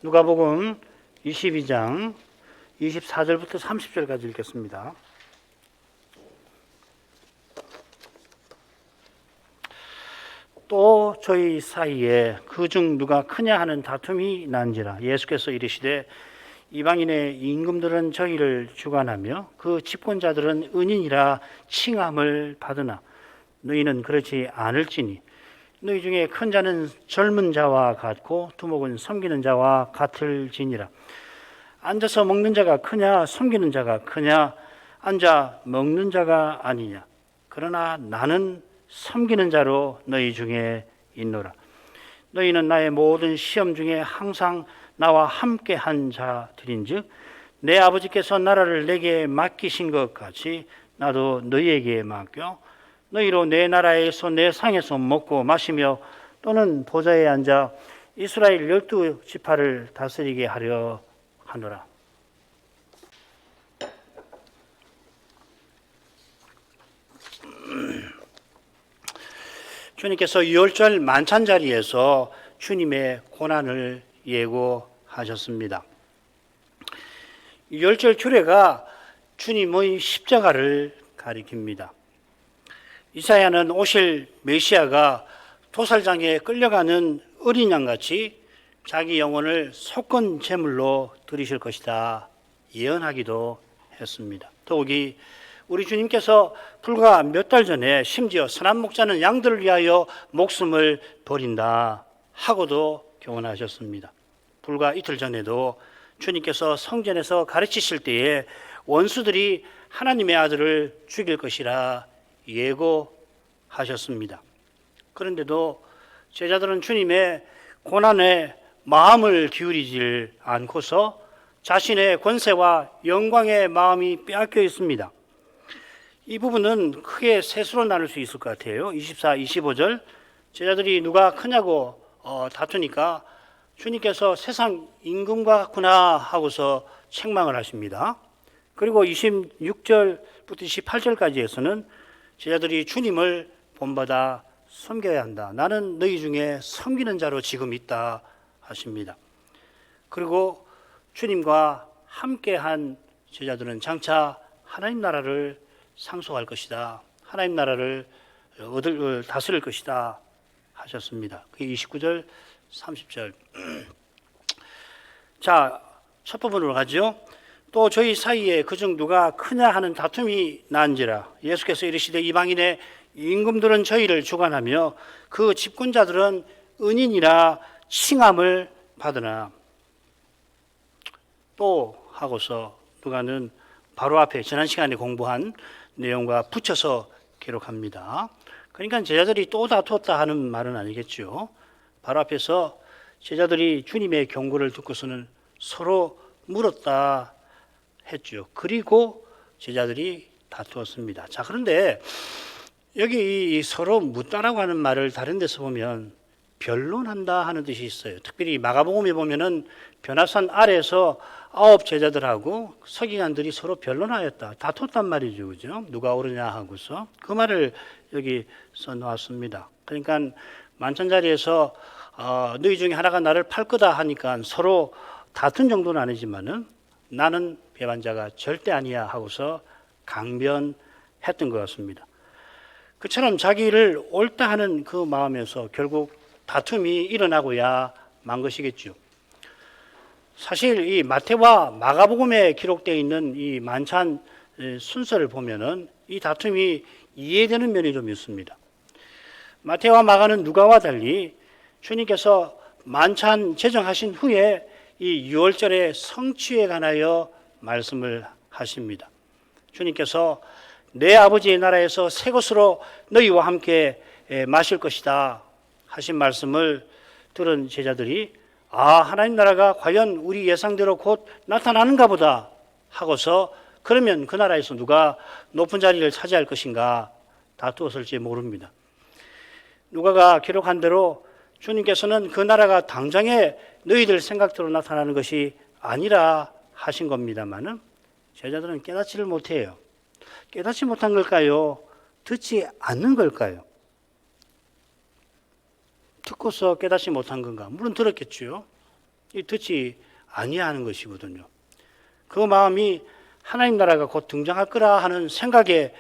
누가복음 22장 24절부터 30절까지 읽겠습니다. 또 저희 사이에 그중 누가 크냐 하는 다툼이 난지라. 예수께서 이르시되 이방인의 임금들은 저희를 주관하며 그 집권자들은 은인이라 칭함을 받으나 너희는 그렇지 않을지니 너희 중에 큰 자는 젊은 자와 같고 두목은 섬기는 자와 같을지니라. 앉아서 먹는 자가 크냐 섬기는 자가 크냐 앉아 먹는 자가 아니냐. 그러나 나는 섬기는 자로 너희 중에 있노라. 너희는 나의 모든 시험 중에 항상 나와 함께 한 자들인즉 내 아버지께서 나라를 내게 맡기신 것 같이 나도 너희에게 맡겨 너희로 내 나라에서 내 상에서 먹고 마시며 또는 보좌에 앉아 이스라엘 12지파를 다스리게 하려 하노라. 주님께서 유월절 만찬 자리에서 주님의 고난을 예고하셨습니다. 유월절 주례가 주님의 십자가를 가리킵니다. 이사야는 오실 메시아가 도살장에 끌려가는 어린 양같이 자기 영혼을 속건 제물로 드리실 것이다 예언하기도 했습니다. 더욱이 우리 주님께서 불과 몇 달 전에 심지어 선한 목자는 양들을 위하여 목숨을 버린다 하고도 교훈하셨습니다. 불과 이틀 전에도 주님께서 성전에서 가르치실 때에 원수들이 하나님의 아들을 죽일 것이라 예고하셨습니다. 그런데도 제자들은 주님의 고난에 마음을 기울이질 않고서 자신의 권세와 영광의 마음이 빼앗겨 있습니다. 이 부분은 크게 셋으로 나눌 수 있을 것 같아요. 24, 25절 제자들이 누가 크냐고 다투니까 주님께서 세상 임금과 같구나 하고서 책망을 하십니다. 그리고 26절부터 28절까지에서는 제자들이 주님을 본받아 섬겨야 한다. 나는 너희 중에 섬기는 자로 지금 있다 하십니다. 그리고 주님과 함께한 제자들은 장차 하나님 나라를 상속할 것이다. 하나님 나라를 다스릴 것이다 하셨습니다. 그게 29절, 30절. 자, 첫 부분으로 가죠. 또 저희 사이에 그중 누가 크냐 하는 다툼이 난지라. 예수께서 이르시되 이방인의 임금들은 저희를 주관하며 그 집권자들은 은인이라 칭함을 받으나. 또 하고서 누가는 바로 앞에 지난 시간에 공부한 내용과 붙여서 기록합니다. 그러니까 제자들이 또 다투었다 하는 말은 아니겠죠. 바로 앞에서 제자들이 주님의 경고를 듣고서는 서로 물었다 했죠. 그리고 제자들이 다투었습니다. 자, 그런데 여기 서로 묻다라고 하는 말을 다른 데서 보면 변론한다 하는 뜻이 있어요. 특별히 마가복음에 보면은 변화산 아래에서 9 제자들하고 서기관들이 서로 변론하였다. 다퉜단 말이죠. 그죠? 누가 옳으냐 하고서. 그 말을 여기 써놓았습니다. 그러니까 만찬 자리에서 너희 중에 하나가 나를 팔 거다 하니까 서로 다툰 정도는 아니지만은 나는 배반자가 절대 아니야 하고서 강변했던 것 같습니다. 그처럼 자기를 옳다 하는 그 마음에서 결국 다툼이 일어나고야 만 것이겠죠. 사실 이 마태와 마가복음에 기록되어 있는 이 만찬 순서를 보면은 이 다툼이 이해되는 면이 좀 있습니다. 마태와 마가는 누가와 달리 주님께서 만찬 제정하신 후에 이 유월절의 성취에 관하여 말씀을 하십니다. 주님께서 내 아버지의 나라에서 새 것으로 너희와 함께 마실 것이다 하신 말씀을 들은 제자들이 하나님 나라가 과연 우리 예상대로 곧 나타나는가 보다 하고서 그러면 그 나라에서 누가 높은 자리를 차지할 것인가 다투었을지 모릅니다. 누가가 기록한 대로 주님께서는 그 나라가 당장에 너희들 생각대로 나타나는 것이 아니라 하신 겁니다만은 제자들은 깨닫지를 못해요. 깨닫지 못한 걸까요? 듣지 않는 걸까요? 듣고서 깨닫지 못한 건가? 물론 들었겠죠. 듣지 아니하는 것이거든요. 그 마음이 하나님 나라가 곧 등장할 거라 하는 생각에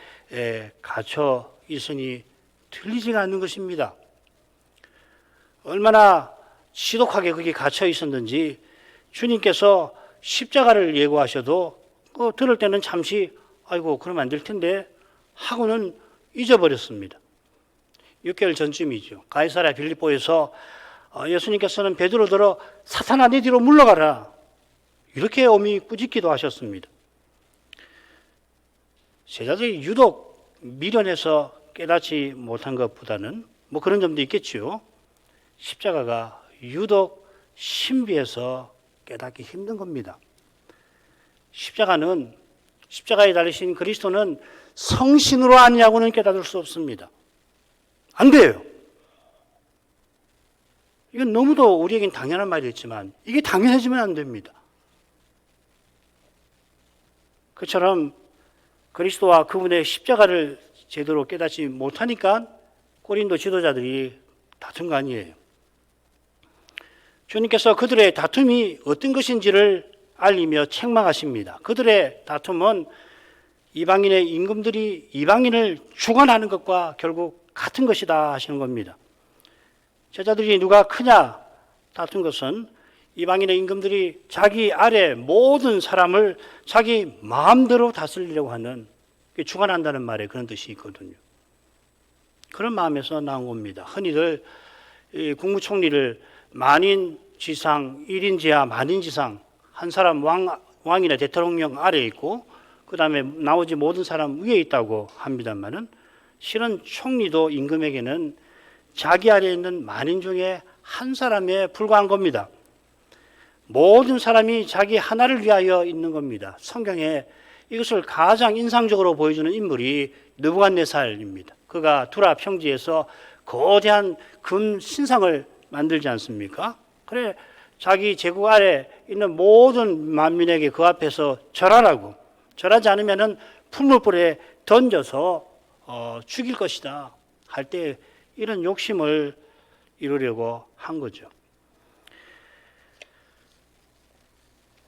갇혀 있으니 틀리지가 않는 것입니다. 얼마나 지독하게 거기에 갇혀 있었는지 주님께서 십자가를 예고하셔도 들을 때는 잠시 아이고 그러면 안 될 텐데 하고는 잊어버렸습니다. 6개월 전쯤이죠. 가이사랴 빌립보에서 예수님께서는 베드로 들어 사탄아 네 뒤로 물러가라 이렇게 어미 꾸짖기도 하셨습니다. 제자들이 유독 미련해서 깨닫지 못한 것보다는 뭐 그런 점도 있겠죠. 십자가가 유독 신비해서 깨닫기 힘든 겁니다. 십자가에 달리신 그리스도는 성신으로 아니냐고는 깨닫을 수 없습니다. 안 돼요. 이건 너무도 우리에겐 당연한 말이었지만 이게 당연해지면 안 됩니다. 그처럼 그리스도와 그분의 십자가를 제대로 깨닫지 못하니까 고린도 지도자들이 다툰 거 아니에요. 주님께서 그들의 다툼이 어떤 것인지를 알리며 책망하십니다. 그들의 다툼은 이방인의 임금들이 이방인을 주관하는 것과 결국 같은 것이다 하시는 겁니다. 제자들이 누가 크냐 다툰 것은 이방인의 임금들이 자기 아래 모든 사람을 자기 마음대로 다스리려고 하는, 주관한다는 말에 그런 뜻이 있거든요. 그런 마음에서 나온 겁니다. 흔히들 국무총리를 만인지상, 1인지하, 만인지상, 한 사람 왕이나 대통령 아래에 있고 그 다음에 나머지 모든 사람 위에 있다고 합니다만은 실은 총리도 임금에게는 자기 아래에 있는 만인 중에 한 사람에 불과한 겁니다. 모든 사람이 자기 하나를 위하여 있는 겁니다. 성경에 이것을 가장 인상적으로 보여주는 인물이 느부갓네살입니다. 그가 두라 평지에서 거대한 금 신상을 만들지 않습니까? 그래 자기 제국 아래 있는 모든 만민에게 그 앞에서 절하라고, 절하지 않으면은 풀물불에 던져서 죽일 것이다 할 때 이런 욕심을 이루려고 한 거죠.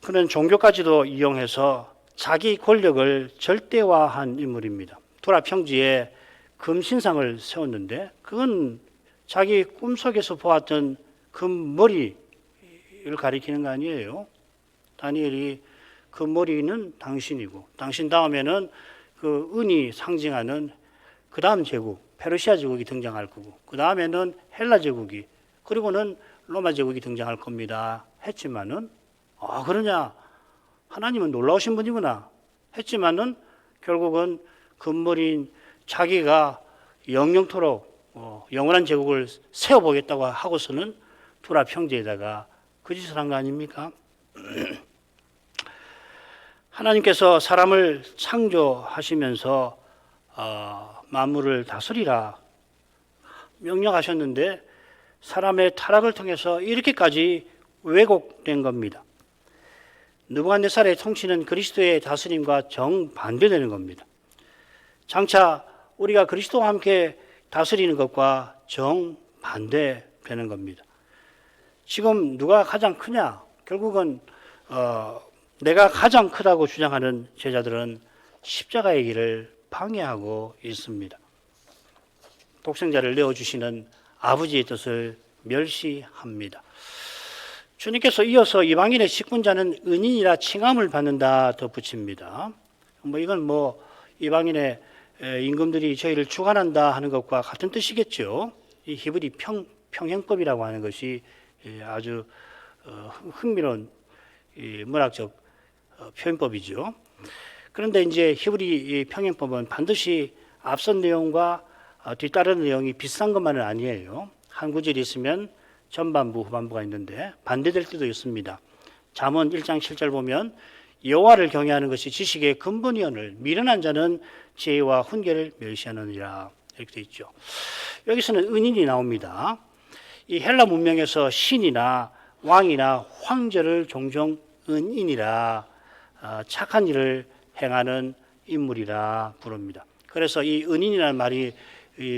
그는 종교까지도 이용해서 자기 권력을 절대화한 인물입니다. 두라 평지에 금신상을 세웠는데 그건 자기 꿈속에서 보았던 금머리를 가리키는 거 아니에요. 다니엘이 금머리는 당신이고 당신 다음에는 그 은이 상징하는 그 다음 제국, 페르시아 제국이 등장할 거고 그 다음에는 헬라 제국이, 그리고는 로마 제국이 등장할 겁니다 했지만은 그러냐, 하나님은 놀라우신 분이구나 했지만은 결국은 금머리인 자기가 영영토록 영원한 제국을 세워보겠다고 하고서는 두라 평지에다가 그 짓을 한 거 아닙니까? 하나님께서 사람을 창조하시면서 만물을 다스리라 명령하셨는데 사람의 타락을 통해서 이렇게까지 왜곡된 겁니다. 느부갓네살의 통치는 그리스도의 다스림과 정반대되는 겁니다. 장차 우리가 그리스도와 함께 다스리는 것과 정반대되는 겁니다. 지금 누가 가장 크냐? 결국은 내가 가장 크다고 주장하는 제자들은 십자가의 길을 방해하고 있습니다. 독생자를 내어주시는 아버지의 뜻을 멸시합니다. 주님께서 이어서 이방인의 직분자는 은인이라 칭함을 받는다 덧붙입니다. 이건 이방인의 임금들이 저희를 주관한다 하는 것과 같은 뜻이겠죠. 이 히브리 평행법이라고 하는 것이 아주 흥미로운 문학적 표현법이죠. 그런데 이제 히브리 평행법은 반드시 앞선 내용과 뒤따르는 내용이 비슷한 것만은 아니에요. 한 구절이 있으면 전반부 후반부가 있는데 반대될 때도 있습니다. 잠언 1장 7절 보면 여호와를 경외하는 것이 지식의 근본이오늘 미련한 자는 지혜와 훈계를 멸시하느니라 이렇게 되어 있죠. 여기서는 은인이 나옵니다. 이 헬라 문명에서 신이나 왕이나 황제를 종종 은인이라 착한 일을 행하는 인물이라 부릅니다. 그래서 이 은인이라는 말이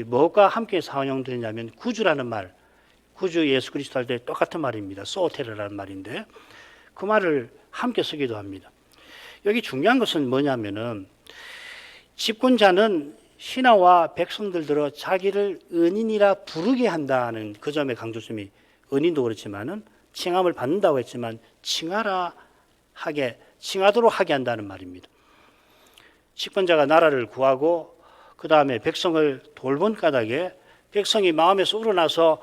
무엇과 함께 사용되냐면 구주라는 말, 구주 예수 그리스도 할 때 똑같은 말입니다. 소테르라는 말인데 그 말을 함께 쓰기도 합니다. 여기 중요한 것은 뭐냐면은 집권자는 신하와 백성들 들어 자기를 은인이라 부르게 한다는 그 점의 강조점이, 은인도 그렇지만은 칭함을 받는다고 했지만 칭하도록 하게 한다는 말입니다. 집권자가 나라를 구하고 그 다음에 백성을 돌본 까닭에 백성이 마음에서 우러나서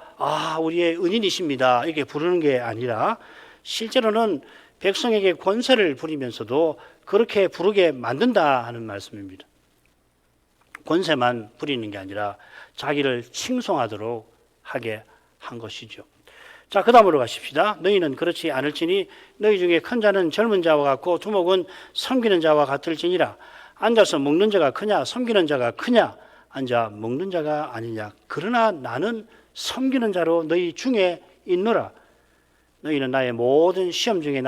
우리의 은인이십니다 이렇게 부르는 게 아니라 실제로는 백성에게 권세를 부리면서도 그렇게 부르게 만든다 하는 말씀입니다. 권세만 부리는 게 아니라 자기를 칭송하도록 하게 한 것이죠. 자, 그 다음으로 가십시다. 너희는 그렇지 않을지니 너희 중에 큰 자는 젊은 자와 같고 두목은 섬기는 자와 같을지니라. 앉아서 먹는 자가 크냐 섬기는 자가 크냐, 앉아 먹는 자가 아니냐. 그러나 나는 섬기는 자로 너희 중에 있노라. 너희는 나의 모든 시험 중에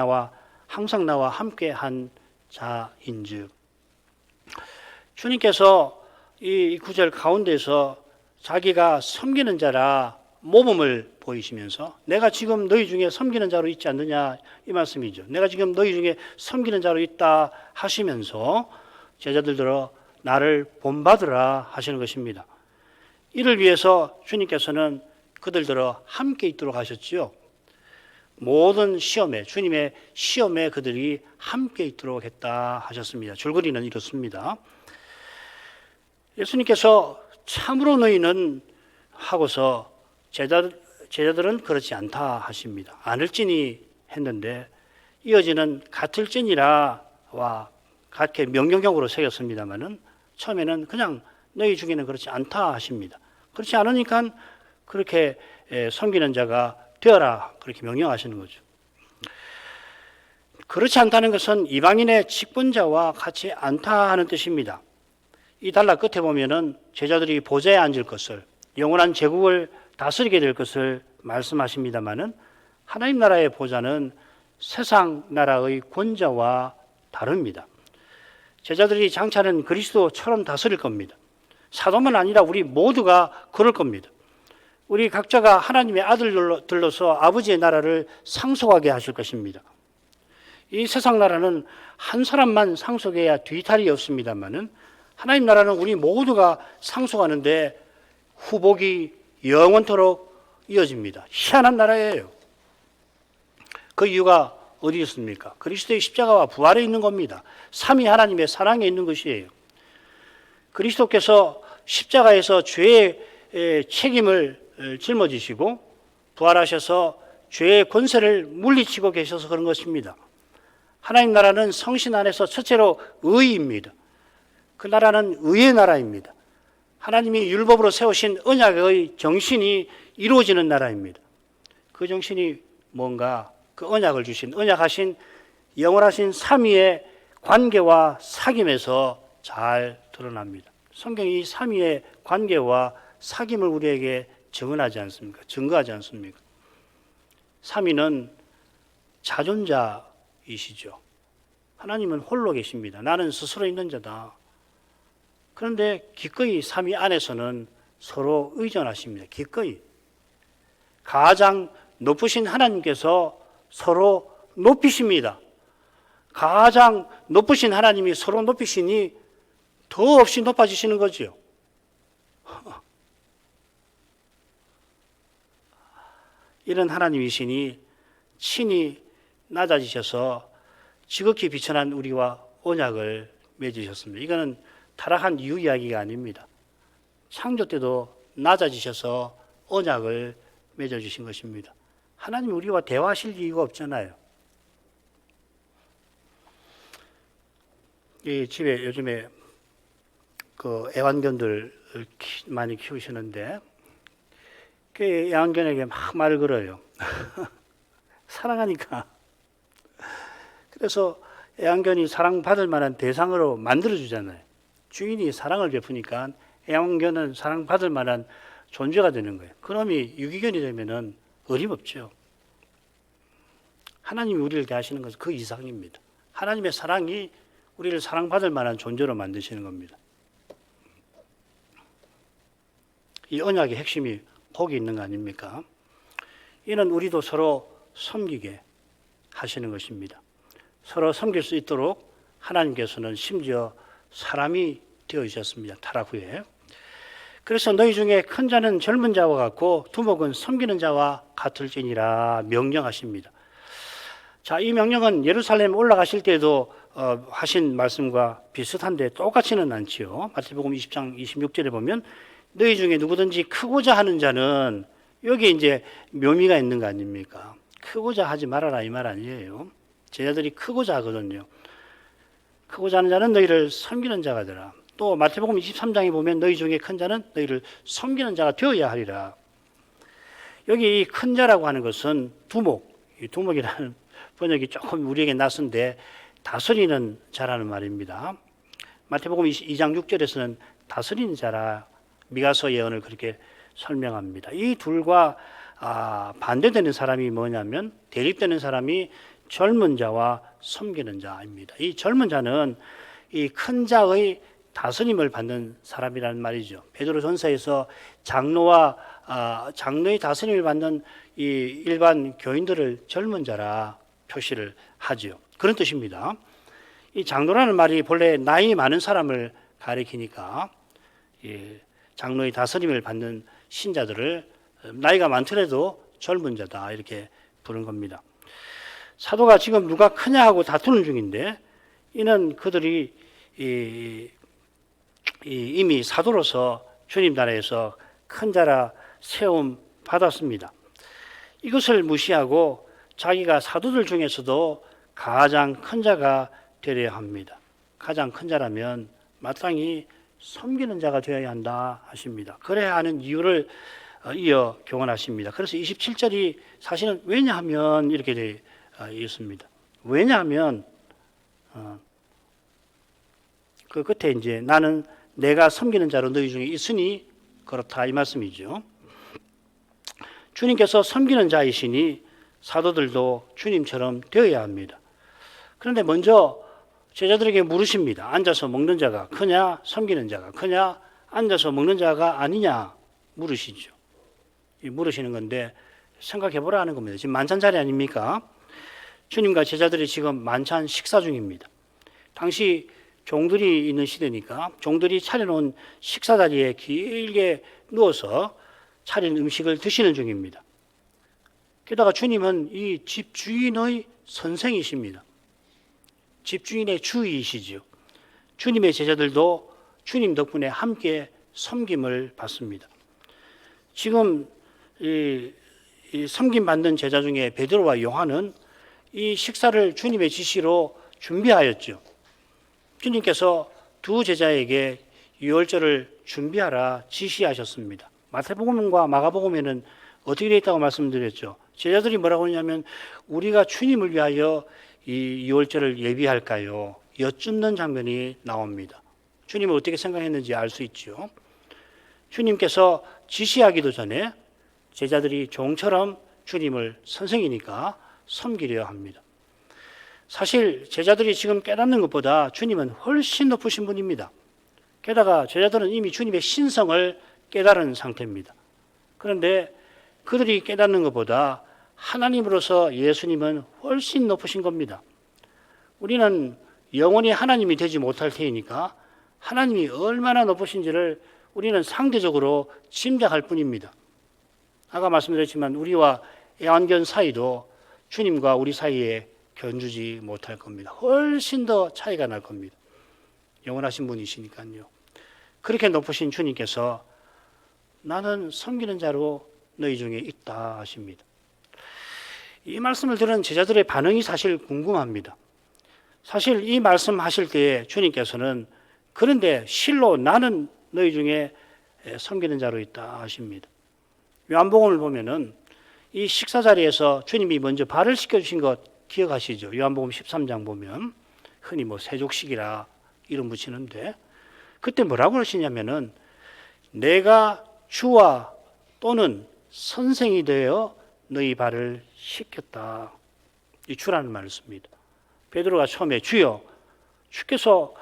항상 나와 함께 한 자인즉. 주님께서 이 구절 가운데서 자기가 섬기는 자라 모범을 보이시면서 내가 지금 너희 중에 섬기는 자로 있지 않느냐 이 말씀이죠. 내가 지금 너희 중에 섬기는 자로 있다 하시면서 제자들들어 나를 본받으라 하시는 것입니다. 이를 위해서 주님께서는 그들들어 함께 있도록 하셨지요. 모든 시험에, 주님의 시험에 그들이 함께 있도록 했다 하셨습니다. 줄거리는 이렇습니다. 예수님께서 참으로 너희는 하고서 제자들은 그렇지 않다 하십니다. 않을지니 했는데 이어지는 같을지니라와 같게 명령형으로 새겼습니다마는 처음에는 그냥 너희 중에는 그렇지 않다 하십니다. 그렇지 않으니까 그렇게 섬기는 자가 되어라 그렇게 명령하시는 거죠. 그렇지 않다는 것은 이방인의 직분자와 같이 않다 하는 뜻입니다. 이 단락 끝에 보면은 제자들이 보좌에 앉을 것을, 영원한 제국을 다스리게 될 것을 말씀하십니다마는 하나님 나라의 보좌는 세상 나라의 권자와 다릅니다. 제자들이 장차는 그리스도처럼 다스릴 겁니다. 사도만 아니라 우리 모두가 그럴 겁니다. 우리 각자가 하나님의 아들들로서 아버지의 나라를 상속하게 하실 것입니다. 이 세상 나라는 한 사람만 상속해야 뒤탈이 없습니다만은 하나님 나라는 우리 모두가 상속하는데 후복이 영원토록 이어집니다. 희한한 나라예요. 그 이유가 어디 있습니까? 그리스도의 십자가와 부활에 있는 겁니다. 삼위 하나님의 사랑에 있는 것이에요. 그리스도께서 십자가에서 죄의 책임을 짊어지시고 부활하셔서 죄의 권세를 물리치고 계셔서 그런 것입니다. 하나님 나라는 성신 안에서 첫째로 의입니다. 그 나라는 의의 나라입니다. 하나님이 율법으로 세우신 언약의 정신이 이루어지는 나라입니다. 그 정신이 뭔가 그 언약을 주신, 언약하신 영원하신 삼위의 관계와 사귐에서 잘 드러납니다. 성경이 삼위의 관계와 사귐을 우리에게 증언하지 않습니까? 증거하지 않습니까? 삼위는 자존자이시죠. 하나님은 홀로 계십니다. 나는 스스로 있는 자다. 그런데 기꺼이 삼위 안에서는 서로 의존하십니다. 기꺼이. 가장 높으신 하나님께서 서로 높이십니다. 가장 높으신 하나님이 서로 높이시니 더없이 높아지시는 거죠. 이런 하나님이시니 친히 낮아지셔서 지극히 비천한 우리와 언약을 맺으셨습니다. 이거는 타락한 이유 이야기가 아닙니다. 창조 때도 낮아지셔서 언약을 맺어주신 것입니다. 하나님이 우리와 대화하실 이유가 없잖아요. 이 집에 요즘에 그 애완견들 많이 키우시는데 그 애완견에게 막 말을 걸어요. 사랑하니까. 그래서 애완견이 사랑받을 만한 대상으로 만들어주잖아요. 주인이 사랑을 베푸니까 애완견은 사랑받을 만한 존재가 되는 거예요. 그놈이 유기견이 되면은 어림없죠. 하나님이 우리를 대하시는 것은 그 이상입니다. 하나님의 사랑이 우리를 사랑받을 만한 존재로 만드시는 겁니다. 이 언약의 핵심이 거기 있는 거 아닙니까? 이는 우리도 서로 섬기게 하시는 것입니다. 서로 섬길 수 있도록 하나님께서는 심지어 사람이 되어주셨습니다. 타락 후에. 그래서 너희 중에 큰 자는 젊은 자와 같고 두목은 섬기는 자와 같을지니라 명령하십니다. 자, 이 명령은 예루살렘 올라가실 때도 하신 말씀과 비슷한데 똑같지는 않지요. 마태복음 20장 26절에 보면 너희 중에 누구든지 크고자 하는 자는, 여기 이제 묘미가 있는 거 아닙니까? 크고자 하지 말아라 이 말 아니에요. 제자들이 크고자 하거든요. 크고자 하는 자는 너희를 섬기는 자가 되라. 또 마태복음 23장에 보면 너희 중에 큰 자는 너희를 섬기는 자가 되어야 하리라. 여기 큰 자라고 하는 것은 두목, 이 두목이라는 번역이 조금 우리에게 낯선데 다스리는 자라는 말입니다. 마태복음 2장 6절에서는 다스리는 자라, 미가서 예언을 그렇게 설명합니다. 이 둘과 반대되는 사람이 뭐냐면, 대립되는 사람이 젊은 자와 섬기는 자입니다. 이 젊은 자는 이 큰 자의 다스림을 받는 사람이라는 말이죠. 베드로전서에서 장로의 다스림을 받는 이 일반 교인들을 젊은 자라 표시를 하죠. 그런 뜻입니다. 이 장로라는 말이 본래 나이 많은 사람을 가리키니까 장로의 다스림을 받는 신자들을 나이가 많더라도 젊은 자다 이렇게 부른 겁니다. 사도가 지금 누가 크냐 하고 다투는 중인데, 이는 그들이 이미 사도로서 주님 나라에서 큰 자라 세움 받았습니다. 이것을 무시하고 자기가 사도들 중에서도 가장 큰 자가 되려야 합니다. 가장 큰 자라면 마땅히 섬기는 자가 되어야 한다 하십니다. 그래야 하는 이유를 이어 교훈하십니다. 그래서 27절이 사실은 왜냐하면 이렇게 되어 있습니다. 왜냐하면 그 끝에 이제 나는 내가 섬기는 자로 너희 중에 있으니 그렇다 이 말씀이죠. 주님께서 섬기는 자이시니 사도들도 주님처럼 되어야 합니다. 그런데 먼저 제자들에게 물으십니다. 앉아서 먹는 자가 크냐, 섬기는 자가 크냐, 앉아서 먹는 자가 아니냐 물으시죠. 물으시는 건데 생각해 보라 하는 겁니다. 지금 만찬 자리 아닙니까? 주님과 제자들이 지금 만찬 식사 중입니다. 당시 종들이 있는 시대니까 종들이 차려놓은 식사 자리에 길게 누워서 차린 음식을 드시는 중입니다. 게다가 주님은 이 집주인의 선생이십니다. 집주인의 주이시지요. 주님의 제자들도 주님 덕분에 함께 섬김을 받습니다. 지금 이 섬김받는 제자 중에 베드로와 요한은 이 식사를 주님의 지시로 준비하였죠. 주님께서 두 제자에게 유월절을 준비하라 지시하셨습니다. 마태복음과 마가복음에는 어떻게 되어 있다고 말씀드렸죠. 제자들이 뭐라고 하냐면 우리가 주님을 위하여 이 유월절을 예비할까요? 여쭙는 장면이 나옵니다. 주님을 어떻게 생각했는지 알 수 있죠. 주님께서 지시하기도 전에 제자들이 종처럼 주님을 선생이니까 섬기려 합니다. 사실 제자들이 지금 깨닫는 것보다 주님은 훨씬 높으신 분입니다. 게다가 제자들은 이미 주님의 신성을 깨달은 상태입니다. 그런데 그들이 깨닫는 것보다 하나님으로서 예수님은 훨씬 높으신 겁니다. 우리는 영원히 하나님이 되지 못할 테니까 하나님이 얼마나 높으신지를 우리는 상대적으로 짐작할 뿐입니다. 아까 말씀드렸지만 우리와 애완견 사이도 주님과 우리 사이에 견주지 못할 겁니다. 훨씬 더 차이가 날 겁니다. 영원하신 분이시니까요. 그렇게 높으신 주님께서 나는 섬기는 자로 너희 중에 있다 하십니다. 이 말씀을 들은 제자들의 반응이 사실 궁금합니다. 사실 이 말씀하실 때에 주님께서는 그런데 실로 나는 너희 중에 섬기는 자로 있다 하십니다. 요한복음을 보면은 이 식사 자리에서 주님이 먼저 발을 씻겨주신 것 기억하시죠? 요한복음 13장 보면 흔히 세족식이라 이름 붙이는데 그때 뭐라고 하시냐면은 내가 주와 또는 선생이 되어 너희 발을 씻겼다. 이 주라는 말을 씁니다. 베드로가 처음에 주여 주께서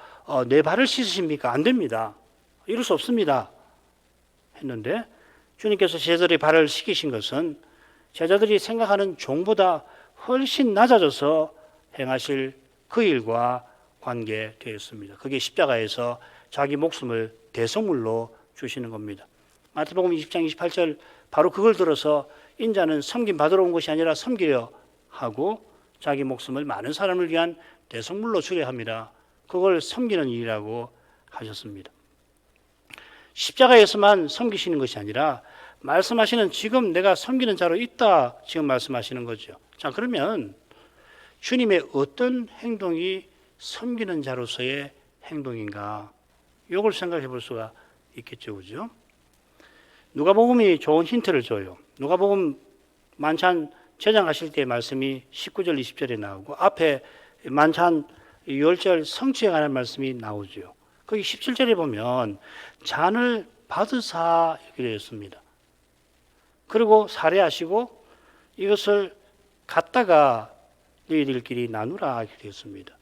내 발을 씻으십니까? 안 됩니다. 이럴 수 없습니다. 했는데 주님께서 제자들의 발을 씻기신 것은 제자들이 생각하는 종보다 훨씬 낮아져서 행하실 그 일과 관계되었습니다. 그게 십자가에서 자기 목숨을 대성물로 주시는 겁니다. 마태복음 20장 28절 바로 그걸 들어서 인자는 섬김 받으러 온 것이 아니라 섬기려 하고 자기 목숨을 많은 사람을 위한 대성물로 주려 합니다. 그걸 섬기는 일이라고 하셨습니다. 십자가에서만 섬기시는 것이 아니라 말씀하시는 지금 내가 섬기는 자로 있다 지금 말씀하시는 거죠. 자, 그러면 주님의 어떤 행동이 섬기는 자로서의 행동인가? 이걸 생각해 볼 수가 있겠죠. 그죠? 누가복음이 좋은 힌트를 줘요. 누가복음 만찬 제장하실 때 말씀이 19절 20절에 나오고 앞에 만찬 6절 성취에 관한 말씀이 나오죠. 거기 17절에 보면 잔을 받으사 이렇게 되어 있습니다. 그리고 살해하시고 이것을 갖다가 너희들끼리 나누라 이렇게 되어 있습니다.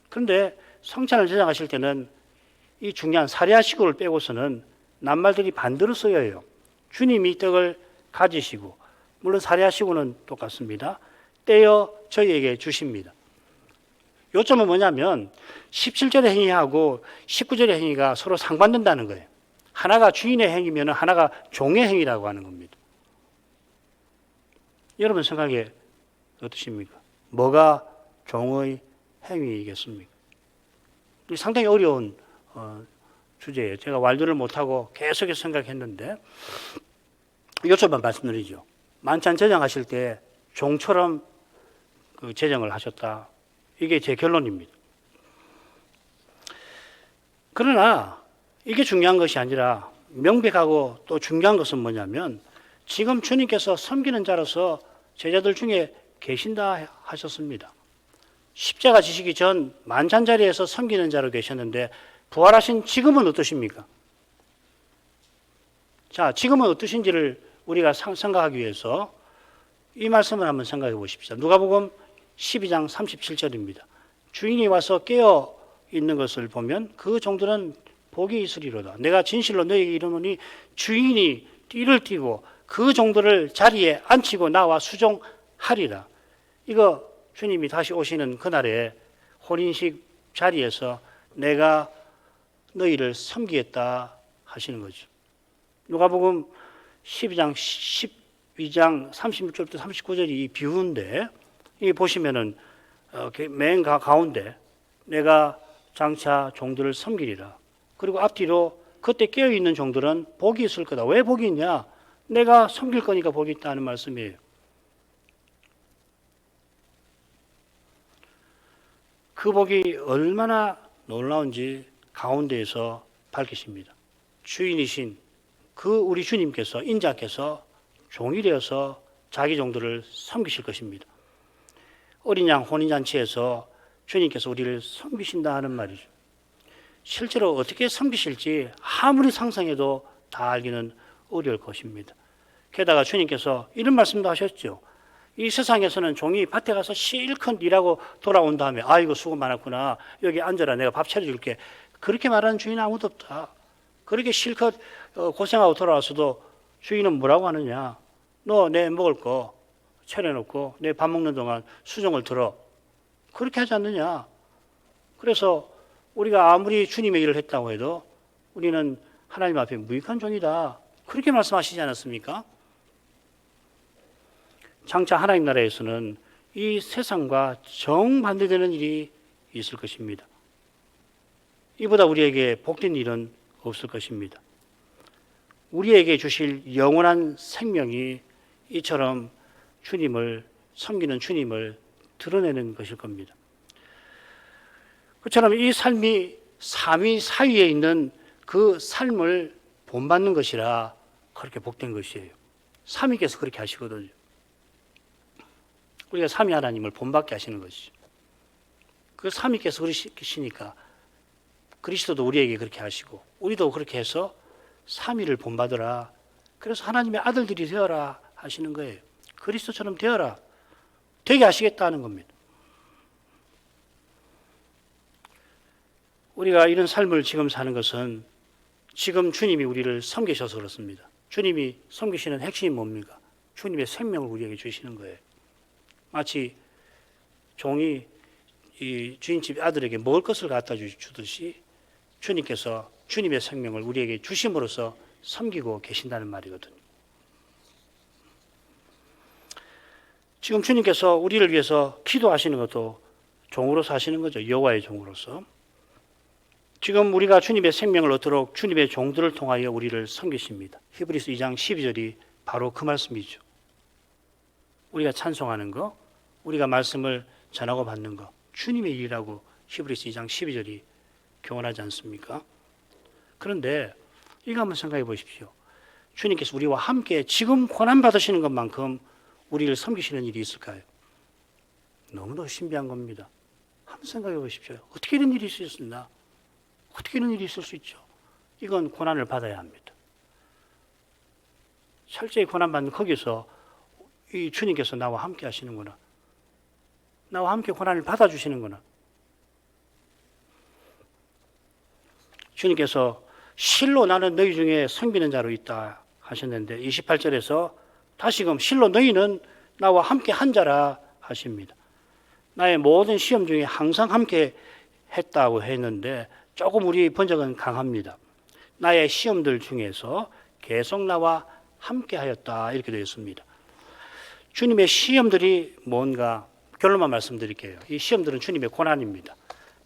그런데 성찬을 제장하실 때는 이 중요한 살해하시고를 빼고서는 낱말들이 반대로 쓰여요. 주님이 떡을 가지시고 물론 살해하시고는 똑같습니다. 떼어 저희에게 주십니다. 요점은 뭐냐면 17절의 행위하고 19절의 행위가 서로 상반된다는 거예요. 하나가 주인의 행위면 하나가 종의 행위라고 하는 겁니다. 여러분 생각에 어떠십니까? 뭐가 종의 행위이겠습니까? 상당히 어려운 주제예요. 제가 완료를 못하고 계속해서 생각했는데 요점만 말씀드리죠. 만찬 제정하실 때 종처럼 그 제정을 하셨다. 이게 제 결론입니다. 그러나 이게 중요한 것이 아니라 명백하고 또 중요한 것은 뭐냐면 지금 주님께서 섬기는 자로서 제자들 중에 계신다 하셨습니다. 십자가 지시기 전 만찬 자리에서 섬기는 자로 계셨는데 부활하신 지금은 어떠십니까? 자, 지금은 어떠신지를 우리가 생각하기 위해서 이 말씀을 한번 생각해 보십시오. 누가복음 12장 37절입니다. 주인이 와서 깨어 있는 것을 보면 그 종들은 복이 있으리로다. 내가 진실로 너희에게 이르노니 주인이 띠를 띠고 그 종들을 자리에 앉히고 나와 수종하리라. 이거 주님이 다시 오시는 그날에 혼인식 자리에서 내가 너희를 섬기겠다 하시는 거죠. 누가복음 12장 36절부터 39절이 이 비유인데 이 보시면은 맨 가운데 내가 장차 종들을 섬기리라. 그리고 앞뒤로 그때 깨어있는 종들은 복이 있을 거다. 왜 복이 있냐? 내가 섬길 거니까 복이 있다는 말씀이에요. 그 복이 얼마나 놀라운지 가운데에서 밝히십니다. 주인이신 그 우리 주님께서 인자께서 종이 되어서 자기 종들을 섬기실 것입니다. 어린 양 혼인잔치에서 주님께서 우리를 섬기신다 하는 말이죠. 실제로 어떻게 섬기실지 아무리 상상해도 다 알기는 어려울 것입니다. 게다가 주님께서 이런 말씀도 하셨죠. 이 세상에서는 종이 밭에 가서 실컷 일하고 돌아온 다음에 아이고 수고 많았구나. 여기 앉아라. 내가 밥 차려줄게. 그렇게 말하는 주인 아무도 없다. 그렇게 실컷 고생하고 돌아와서도 주인은 뭐라고 하느냐. 너 내 먹을 거 차려놓고 내 밥 먹는 동안 수종을 들어. 그렇게 하지 않느냐. 그래서 우리가 아무리 주님의 일을 했다고 해도 우리는 하나님 앞에 무익한 종이다. 그렇게 말씀하시지 않았습니까? 장차 하나님 나라에서는 이 세상과 정반대되는 일이 있을 것입니다. 이보다 우리에게 복된 일은 없을 것입니다. 우리에게 주실 영원한 생명이 이처럼 주님을 섬기는 주님을 드러내는 것일 겁니다. 그처럼 이 삶이 삼위 사위에 있는 그 삶을 본받는 것이라 그렇게 복된 것이에요. 삼위께서 그렇게 하시거든요. 우리가 삼위 하나님을 본받게 하시는 것이죠. 그 삼위께서 그러시니까 그리스도도 우리에게 그렇게 하시고 우리도 그렇게 해서 삼위를 본받으라. 그래서 하나님의 아들들이 되어라 하시는 거예요. 그리스도처럼 되어라. 되게 하시겠다는 겁니다. 우리가 이런 삶을 지금 사는 것은 지금 주님이 우리를 섬기셔서 그렇습니다. 주님이 섬기시는 핵심이 뭡니까? 주님의 생명을 우리에게 주시는 거예요. 마치 종이 이 주인집 아들에게 먹을 것을 갖다 주듯이 주님께서 주님의 생명을 우리에게 주심으로써 섬기고 계신다는 말이거든요. 지금 주님께서 우리를 위해서 기도하시는 것도 종으로서 하시는 거죠. 여호와의 종으로서. 지금 우리가 주님의 생명을 얻도록 주님의 종들을 통하여 우리를 섬기십니다. 히브리서 2장 12절이 바로 그 말씀이죠. 우리가 찬송하는 거, 우리가 말씀을 전하고 받는 거, 주님의 일이라고 히브리서 2장 12절이 교훈하지 않습니까? 그런데 이거 한번 생각해 보십시오. 주님께서 우리와 함께 지금 고난 받으시는 것만큼 우리를 섬기시는 일이 있을까요? 너무나 신비한 겁니다. 한번 생각해 보십시오. 어떻게 이런 일이 있을 수 있나? 어떻게 이런 일이 있을 수 있죠? 이건 고난을 받아야 합니다. 철저히 고난받는 거기서 이 주님께서 나와 함께 하시는구나. 나와 함께 고난을 받아주시는구나. 주님께서 실로 나는 너희 중에 섬기는 자로 있다 하셨는데 28절에서 다시금 실로 너희는 나와 함께 한 자라 하십니다. 나의 모든 시험 중에 항상 함께 했다고 했는데 조금 우리 번역은 강합니다. 나의 시험들 중에서 계속 나와 함께 하였다 이렇게 되어 있습니다. 주님의 시험들이 뭔가 결론만 말씀드릴게요. 이 시험들은 주님의 고난입니다.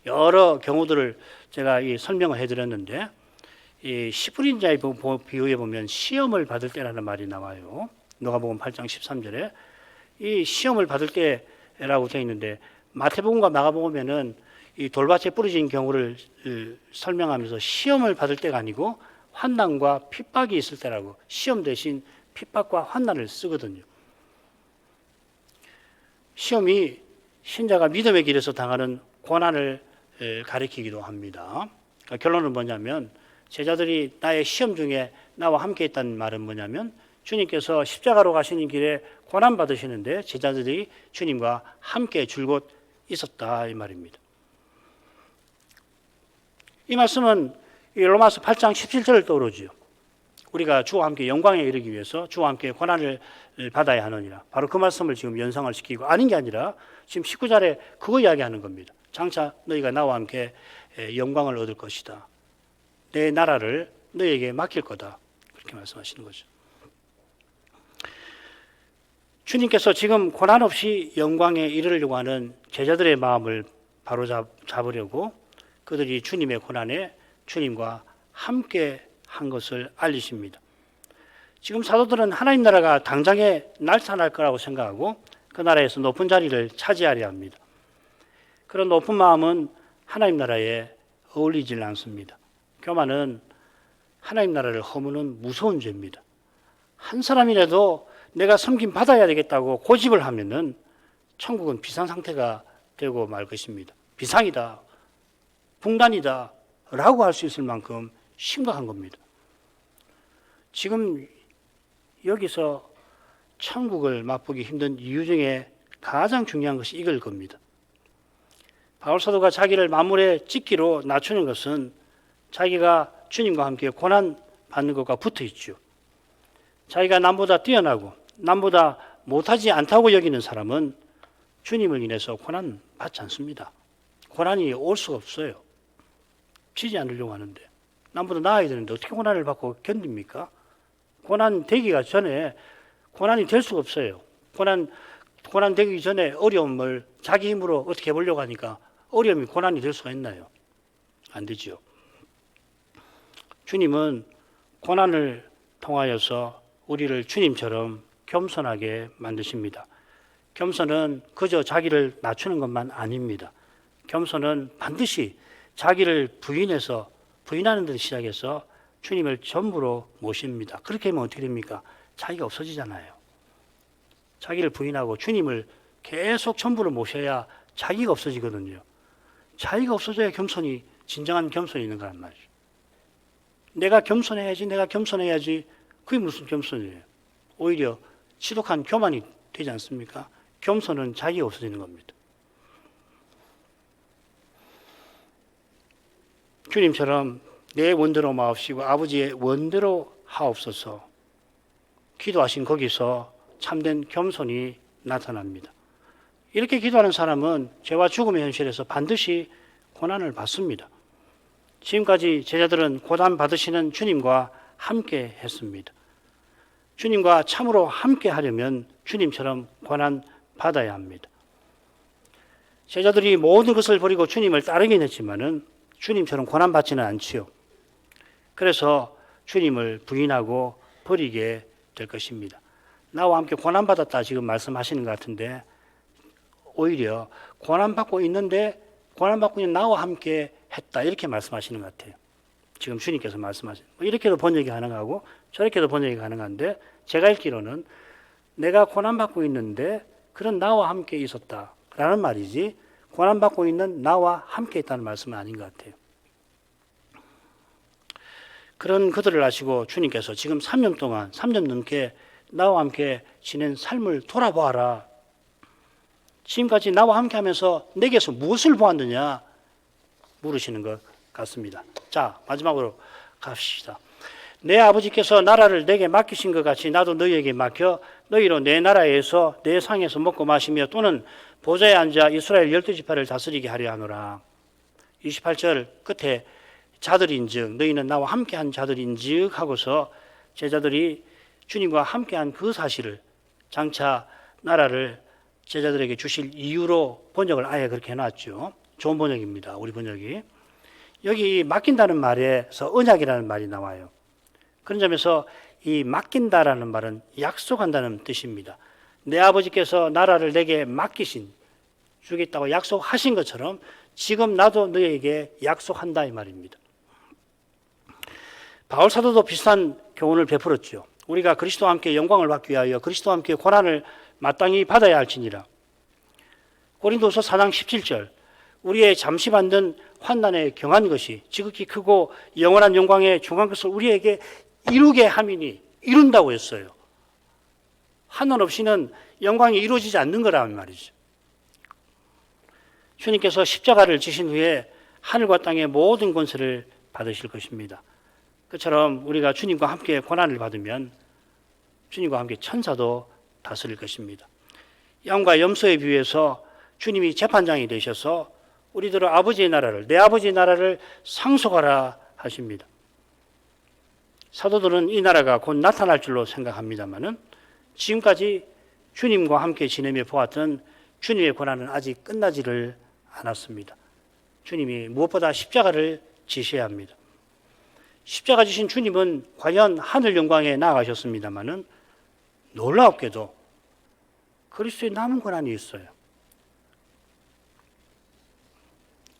여러 경우들을 제가 설명을 해드렸는데 이 시부린자의 비유에 보면 시험을 받을 때라는 말이 나와요. 누가복음 8장 13절에 이 시험을 받을 때라고 되어 있는데 마태복음과 마가복음에는 이 돌밭에 뿌려진 경우를 설명하면서 시험을 받을 때가 아니고 환난과 핍박이 있을 때라고 시험 대신 핍박과 환난을 쓰거든요. 시험이 신자가 믿음의 길에서 당하는 고난을 가리키기도 합니다. 그러니까 결론은 뭐냐면 제자들이 나의 시험 중에 나와 함께 있다는 말은 뭐냐면 주님께서 십자가로 가시는 길에 고난 받으시는데 제자들이 주님과 함께 줄곧 있었다 이 말입니다. 이 말씀은 로마서 8장 17절을 떠오르지요. 우리가 주와 함께 영광에 이르기 위해서 주와 함께 고난을 받아야 하느니라. 바로 그 말씀을 지금 연상을 시키고 아닌 게 아니라 지금 19절에 그거 이야기하는 겁니다. 장차 너희가 나와 함께 영광을 얻을 것이다. 내 나라를 너희에게 맡길 거다. 그렇게 말씀하시는 거죠. 주님께서 지금 고난 없이 영광에 이르려고 하는 제자들의 마음을 바로잡으려고 그들이 주님의 고난에 주님과 함께 한 것을 알리십니다. 지금 사도들은 하나님 나라가 당장에 나타날 거라고 생각하고 그 나라에서 높은 자리를 차지하려 합니다. 그런 높은 마음은 하나님 나라에 어울리질 않습니다. 교만은 하나님 나라를 허무는 무서운 죄입니다. 한 사람이라도 내가 섬김 받아야 되겠다고 고집을 하면은 천국은 비상 상태가 되고 말 것입니다. 비상이다, 분단이다 라고 할 수 있을 만큼 심각한 겁니다. 지금 여기서 천국을 맛보기 힘든 이유 중에 가장 중요한 것이 이걸 겁니다. 바울 사도가 자기를 만물에 찢기로 낮추는 것은 자기가 주님과 함께 고난 받는 것과 붙어 있죠. 자기가 남보다 뛰어나고 남보다 못하지 않다고 여기는 사람은 주님을 인해서 고난 받지 않습니다. 고난이 올 수가 없어요. 지지 않으려고 하는데 남보다 나아야 되는데 어떻게 고난을 받고 견딥니까? 고난 되기가 전에 고난이 될 수가 없어요. 고난 되기 전에 어려움을 자기 힘으로 어떻게 해보려고 하니까 어려움이 고난이 될 수가 있나요? 안 되죠. 주님은 고난을 통하여서 우리를 주님처럼 겸손하게 만드십니다. 겸손은 그저 자기를 낮추는 것만 아닙니다. 겸손은 반드시 자기를 부인하는 데 시작해서 주님을 전부로 모십니다. 그렇게 하면 어떻게 됩니까? 자기가 없어지잖아요. 자기를 부인하고 주님을 계속 전부로 모셔야 자기가 없어지거든요. 자기가 없어져야 겸손이, 진정한 겸손이 있는 거란 말이죠. 내가 겸손해야지. 그게 무슨 겸손이에요? 오히려 지독한 교만이 되지 않습니까? 겸손은 자기가 없어지는 겁니다. 주님처럼 내 원대로 마옵시고 아버지의 원대로 하옵소서 기도하신 거기서 참된 겸손이 나타납니다. 이렇게 기도하는 사람은 죄와 죽음의 현실에서 반드시 고난을 받습니다. 지금까지 제자들은 고난 받으시는 주님과 함께 했습니다. 주님과 참으로 함께 하려면 주님처럼 고난 받아야 합니다. 제자들이 모든 것을 버리고 주님을 따르긴 했지만은 주님처럼 고난 받지는 않지요. 그래서 주님을 부인하고 버리게 될 것입니다. 나와 함께 고난 받았다 지금 말씀하시는 것 같은데 오히려 고난 받고 있는데 고난 받고 있는 나와 함께 했다 이렇게 말씀하시는 것 같아요. 지금 주님께서 말씀하시는 이렇게도 번역이 가능하고 저렇게도 번역이 가능한데 제가 읽기로는 내가 고난 받고 있는데 그런 나와 함께 있었다라는 말이지 고난 받고 있는 나와 함께 있다는 말씀은 아닌 것 같아요. 그런 그들을 아시고 주님께서 지금 3년 동안 3년 넘게 나와 함께 지낸 삶을 돌아보아라. 지금까지 나와 함께 하면서 내게서 무엇을 보았느냐 물으시는 것 같습니다. 자, 마지막으로 갑시다. 내 아버지께서 나라를 내게 맡기신 것 같이 나도 너희에게 맡겨 너희로 내 나라에서 내 상에서 먹고 마시며 또는 보좌에 앉아 이스라엘 12지파를 다스리게 하려 하노라. 28절 끝에 자들인즉 너희는 나와 함께한 자들인즉 하고서 제자들이 주님과 함께한 그 사실을 장차 나라를 제자들에게 주실 이유로 번역을 아예 그렇게 해놨죠. 좋은 번역입니다. 우리 번역이. 여기 맡긴다는 말에서 언약이라는 말이 나와요. 그런 점에서 이 맡긴다라는 말은 약속한다는 뜻입니다. 내 아버지께서 나라를 내게 맡기신 주겠다고 약속하신 것처럼 지금 나도 너에게 약속한다 이 말입니다. 바울 사도도 비슷한 교훈을 베풀었죠. 우리가 그리스도와 함께 영광을 받기 위하여 그리스도와 함께 고난을 마땅히 받아야 할지니라. 고린도서 4장 17절 우리의 잠시 받는 환난에 경한 것이 지극히 크고 영원한 영광에 중한 것을 우리에게 이루게 함이니 이룬다고 했어요. 환난 없이는 영광이 이루어지지 않는 거라는 말이죠. 주님께서 십자가를 지신 후에 하늘과 땅의 모든 권세를 받으실 것입니다. 그처럼 우리가 주님과 함께 고난을 받으면 주님과 함께 천사도 다스릴 것입니다. 양과 염소에 비유해서 주님이 재판장이 되셔서 우리들의 아버지의 나라를 내 아버지의 나라를 상속하라 하십니다. 사도들은 이 나라가 곧 나타날 줄로 생각합니다만은 지금까지 주님과 함께 지내며 보았던 주님의 고난은 아직 끝나지를 않았습니다. 주님이 무엇보다 십자가를 지셔야 합니다. 십자가 지신 주님은 과연 하늘 영광에 나아가셨습니다마는 놀랍게도 그리스도의 남은 고난이 있어요.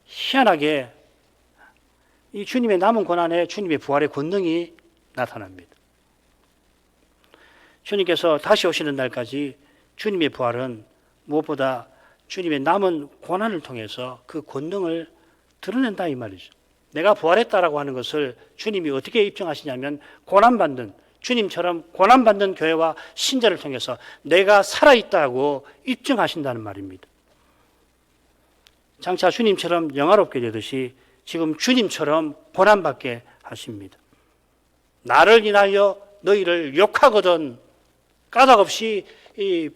희한하게 이 주님의 남은 고난에 주님의 부활의 권능이 나타납니다. 주님께서 다시 오시는 날까지 주님의 부활은 무엇보다 주님의 남은 고난을 통해서 그 권능을 드러낸다 이 말이죠. 내가 부활했다라고 하는 것을 주님이 어떻게 입증하시냐면 고난받는 주님처럼 고난받는 교회와 신자를 통해서 내가 살아있다고 입증하신다는 말입니다. 장차 주님처럼 영화롭게 되듯이 지금 주님처럼 고난받게 하십니다. 나를 인하여 너희를 욕하거든 까닭없이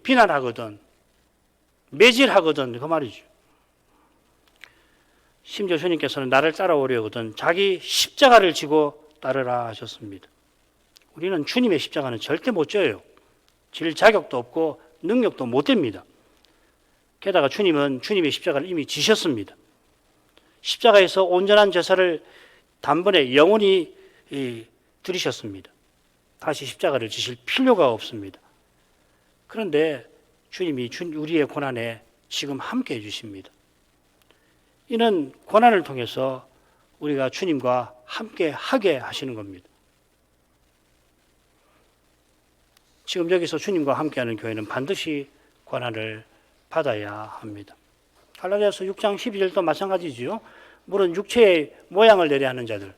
비난하거든 매질하거든 그 말이죠. 심지어 주님께서는 나를 따라오려거든 자기 십자가를 지고 따르라 하셨습니다. 우리는 주님의 십자가는 절대 못 져요. 질 자격도 없고 능력도 못 됩니다. 게다가 주님은 주님의 십자가를 이미 지셨습니다. 십자가에서 온전한 제사를 단번에 영원히 드리셨습니다. 다시 십자가를 지실 필요가 없습니다. 그런데 주님이 우리의 고난에 지금 함께 해주십니다. 이는 고난을 통해서 우리가 주님과 함께 하게 하시는 겁니다. 지금 여기서 주님과 함께하는 교회는 반드시 고난을 받아야 합니다. 갈라디아서 6장 12절도 마찬가지지요. 물론 육체의 모양을 내려 하는 자들,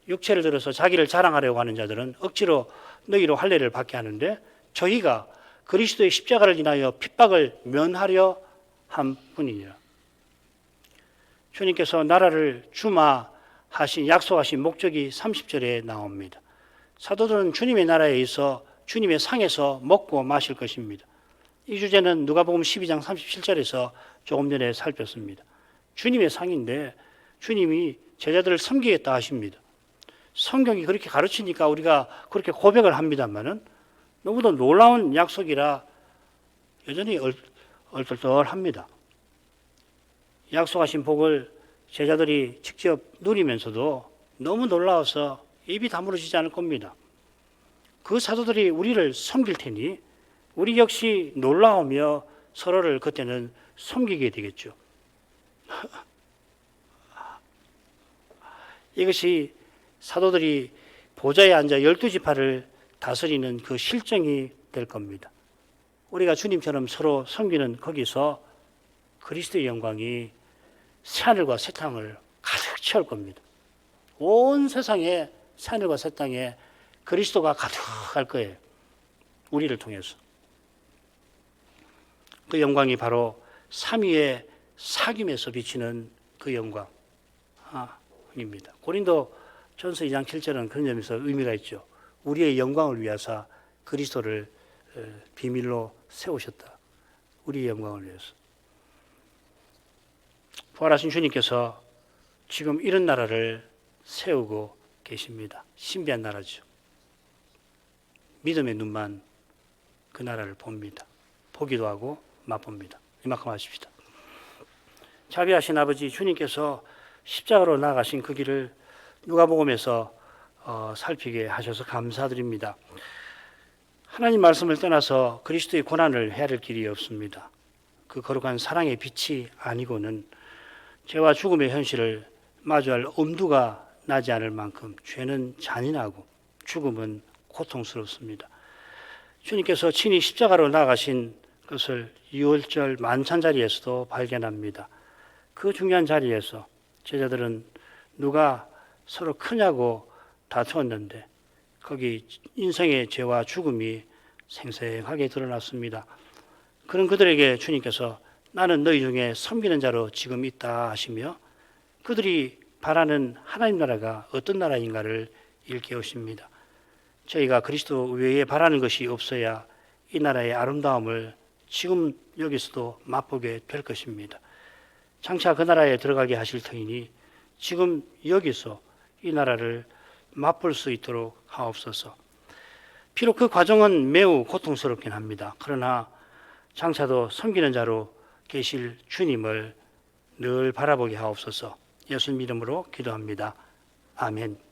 육체를 들어서 자기를 자랑하려고 하는 자들은 억지로 너희로 할례를 받게 하는데 저희가 그리스도의 십자가를 인하여 핍박을 면하려 한 뿐이니라. 주님께서 나라를 주마하신 약속하신 목적이 30절에 나옵니다. 사도들은 주님의 나라에 있어 주님의 상에서 먹고 마실 것입니다. 이 주제는 누가복음 12장 37절에서 조금 전에 살폈습니다. 주님의 상인데 주님이 제자들을 섬기겠다 하십니다. 성경이 그렇게 가르치니까 우리가 그렇게 고백을 합니다만은 너무도 놀라운 약속이라 여전히 얼떨떨합니다. 약속하신 복을 제자들이 직접 누리면서도 너무 놀라워서 입이 다물어지지 않을 겁니다. 그 사도들이 우리를 섬길 테니 우리 역시 놀라우며 서로를 그때는 섬기게 되겠죠. 이것이 사도들이 보좌에 앉아 12지파를 다스리는 그 실정이 될 겁니다. 우리가 주님처럼 서로 섬기는 거기서 그리스도의 영광이 새하늘과 새 땅을 가득 채울 겁니다. 온 세상에 새하늘과 새 땅에 그리스도가 가득할 거예요. 우리를 통해서. 그 영광이 바로 삼위의 사귐에서 비치는 그 영광입니다. 고린도 전서 2장 7절은 그런 점에서 의미가 있죠. 우리의 영광을 위하사 그리스도를 비밀로 세우셨다. 우리의 영광을 위해서. 부활하신 주님께서 지금 이런 나라를 세우고 계십니다. 신비한 나라죠. 믿음의 눈만 그 나라를 봅니다. 보기도 하고 맛봅니다. 이만큼 하십시다. 자비하신 아버지 주님께서 십자가로 나가신 그 길을 누가복음에서 살피게 하셔서 감사드립니다. 하나님 말씀을 떠나서 그리스도의 고난을 헤아릴 길이 없습니다. 그 거룩한 사랑의 빛이 아니고는 죄와 죽음의 현실을 마주할 엄두가 나지 않을 만큼 죄는 잔인하고 죽음은 고통스럽습니다. 주님께서 친히 십자가로 나가신 것을 유월절 만찬 자리에서도 발견합니다. 그 중요한 자리에서 제자들은 누가 서로 크냐고 다투었는데 거기 인생의 죄와 죽음이 생생하게 드러났습니다. 그런 그들에게 주님께서 나는 너희 중에 섬기는 자로 지금 있다 하시며 그들이 바라는 하나님 나라가 어떤 나라인가를 일깨우십니다. 저희가 그리스도 외에 바라는 것이 없어야 이 나라의 아름다움을 지금 여기서도 맛보게 될 것입니다. 장차 그 나라에 들어가게 하실 터이니 지금 여기서 이 나라를 맛볼 수 있도록 하옵소서. 비록 그 과정은 매우 고통스럽긴 합니다. 그러나 장차도 섬기는 자로 계실 주님을 늘 바라보게 하옵소서. 예수님 이름으로 기도합니다. 아멘.